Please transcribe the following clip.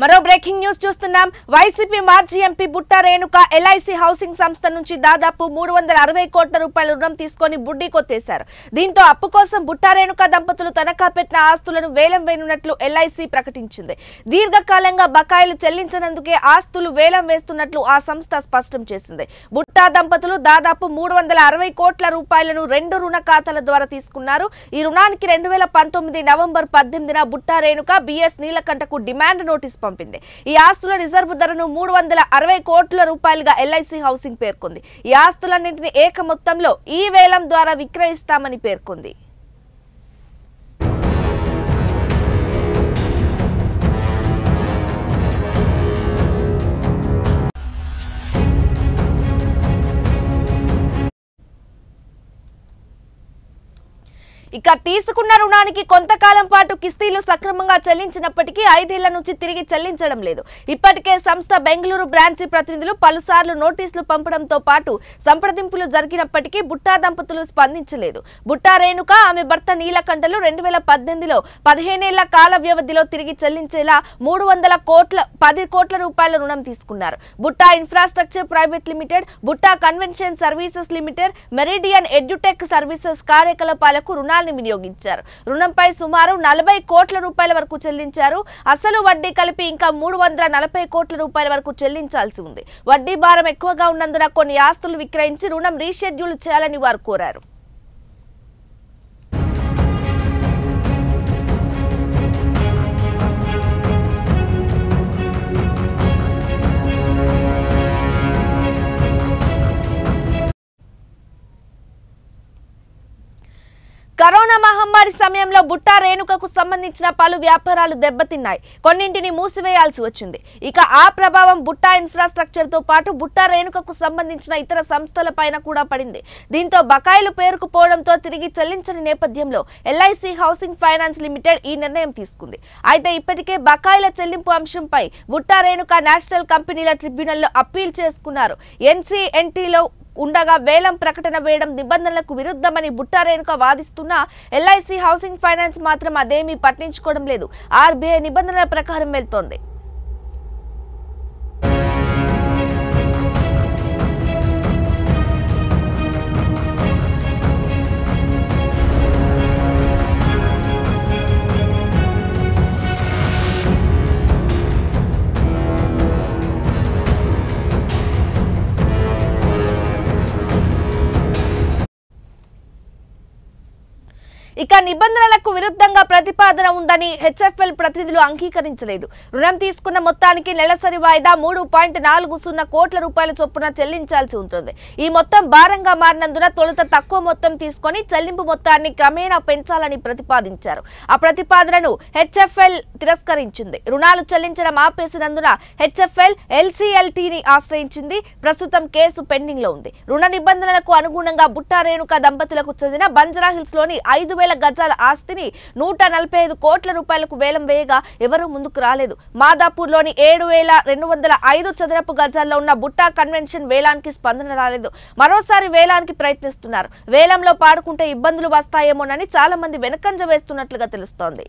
మరో breaking news చూస్తున్నాం. YCP మాజీ MP Butta Renuka LIC housing సంస్థ నుంచి దాదాపు 360 కోట్ల రూపాయల రుణం తీసుకొని బుడ్డీ కొట్టేశారు. దీంతో అప్పు కోసం బుట్టా రేణుక దంపతులు తనఖా పెట్టిన ఆస్తులను వేలం వేయనున్నట్లు ఎల్ఐసి ప్రకటించింది. దీర్ఘకాలంగా బకాయిలు చెల్లించనందుకే ఆస్తులు వేలం వేస్తున్నట్లు ఆ సంస్థ స్పష్టం చేసింది. బుట్టా దంపతులు దాదాపు 360 కోట్ల రూపాయలను 2 రుణ ఖాతాల ద్వారా తీసుకున్నారు. ఈ రుణానికి 2019 నవంబర్ 18న బుట్టా రేణుక బిఎస్ నీలకంఠకు డిమాండ్ నోటీస్ పంపింది. ఈ ఆస్తుల రిజర్వ్ ధరను 360 కోట్ల రూపాయలుగా ఎల్ఐసి హౌసింగ్ పేర్కొంది. ఈ ఆస్తులన్నింటినీ ఏక మొత్తంలో ఈ వేలం ద్వారా విక్రయిస్తామని పేర్కొంది. ఇక తీసుకున్న రుణానికి కొంతకాలం పాటు కిస్తీలు సక్రమంగా చెల్లించినప్పటికీ 5 ఏళ్ల నుంచి తిరిగి చెల్లించడం లేదు. ఇప్పటికే సంస్థ బెంగళూరు బ్రాంచి ప్రతినిధులు పలుసార్లు నోటీసులు పంపడంతో పాటు సంప్రదింపులు జరిగినప్పటికీ బుట్టా దంపతులు స్పందించలేదు. బుట్టా రేణుక ఆమె భర్త నీలకంఠలు 2018లో 15 ఏళ్ల కాల వ్యవధిలో తిరిగి చెల్లించేలా 10 కోట్ల రూపాయల రుణం తీసుకున్నారు. Butta infrastructure private limited, Butta convention services limited, Meridian edutech services కార్యకలాపాలకు రుణాలు వినియోగించారు. రుణంపై సుమారు 40 కోట్ల రూపాయల వరకు చెల్లించారు. అసలు వడ్డీ కలిపి ఇంకా 340 కోట్ల రూపాయల వరకు చెల్లించాల్సి ఉంది. వడ్డీ భారం ఎక్కువగా ఉన్నందున కొన్ని ఆస్తులు విక్రయించి రుణం రీషెడ్యూల్ చేయాలని వారు కోరారు. కరోనా మహమ్మారి సమయంలో బుట్టా రేణుకకు సంబంధించిన పలు వ్యాపారాలు దెబ్బతిన్నాయి. కొన్నింటిని మూసివేయాల్సి వచ్చింది. ఇక ఆ ప్రభావం బుట్టా ఇన్ఫ్రాస్ట్రక్చర్ తో పాటు బుట్టా రేణుకకు సంబంధించిన ఇతర సంస్థలపైన కూడా పడింది. దీంతో బకాయిలు పేరుకుపోవడంతో తిరిగి చెల్లించని నేపథ్యంలో ఎల్ఐసి హౌసింగ్ ఫైనాన్స్ లిమిటెడ్ ఈ నిర్ణయం తీసుకుంది. అయితే ఇప్పటికే బకాయిల చెల్లింపు అంశంపై బుట్టా రేణుక నేషనల్ కంపెనీల ట్రిబ్యునల్లో అప్పీల్ చేసుకున్నారు. ఎన్సీఎన్టీలో ఉండగా వేలం ప్రకటన వేయడం నిబంధనలకు విరుద్ధమని Butta Renuka వాదిస్తున్నా LIC housing finance మాత్రం అదేమీ పట్టించుకోవడం లేదు. ఆర్బీఐ నిబంధనల ప్రకారం వెళ్తోంది. ఇక నిబంధనలకు విరుద్ధంగా ప్రతిపాదన ఉందని హెచ్ఎఫ్ఎల్ ప్రతినిధులు అంగీకరించలేదు. రుణం తీసుకున్న మొత్తానికి నెలసరి వాయిదా 3.40 కోట్ల రూపాయల చొప్పున చెల్లించాల్సి ఉంటుంది. ఈ మొత్తం భారంగా మారినందున తొలుత తక్కువ మొత్తం తీసుకొని చెల్లింపు మొత్తాన్ని క్రమేణా పెంచాలని ప్రతిపాదించారు. ఆ ప్రతిపాదనను హెచ్ఎఫ్ఎల్ తిరస్కరించింది. రుణాలు చెల్లించడం ఆపేసినందున హెచ్ఎఫ్ఎల్ ఎల్సీఎల్టీని ఆశ్రయించింది. ప్రస్తుతం కేసు పెండింగ్ లో ఉంది. రుణ నిబంధనలకు అనుగుణంగా బుట్టా రేణుక దంపతులకు చెందిన బంజారాహిల్స్ లోని 5,000 గజాల ఆస్తిని 145 కోట్ల రూపాయలకు వేలం వేయగా ఎవరూ ముందుకు రాలేదు. మాదాపూర్ లోని 7,205 చదరపు గజాల్లో ఉన్న బుట్టా కన్వెన్షన్ వేలానికి స్పందన రాలేదు. మరోసారి వేలానికి ప్రయత్నిస్తున్నారు. వేలంలో పాడుకుంటే ఇబ్బందులు వస్తాయేమోనని చాలా మంది వెనకంజ వేస్తున్నట్లుగా తెలుస్తోంది.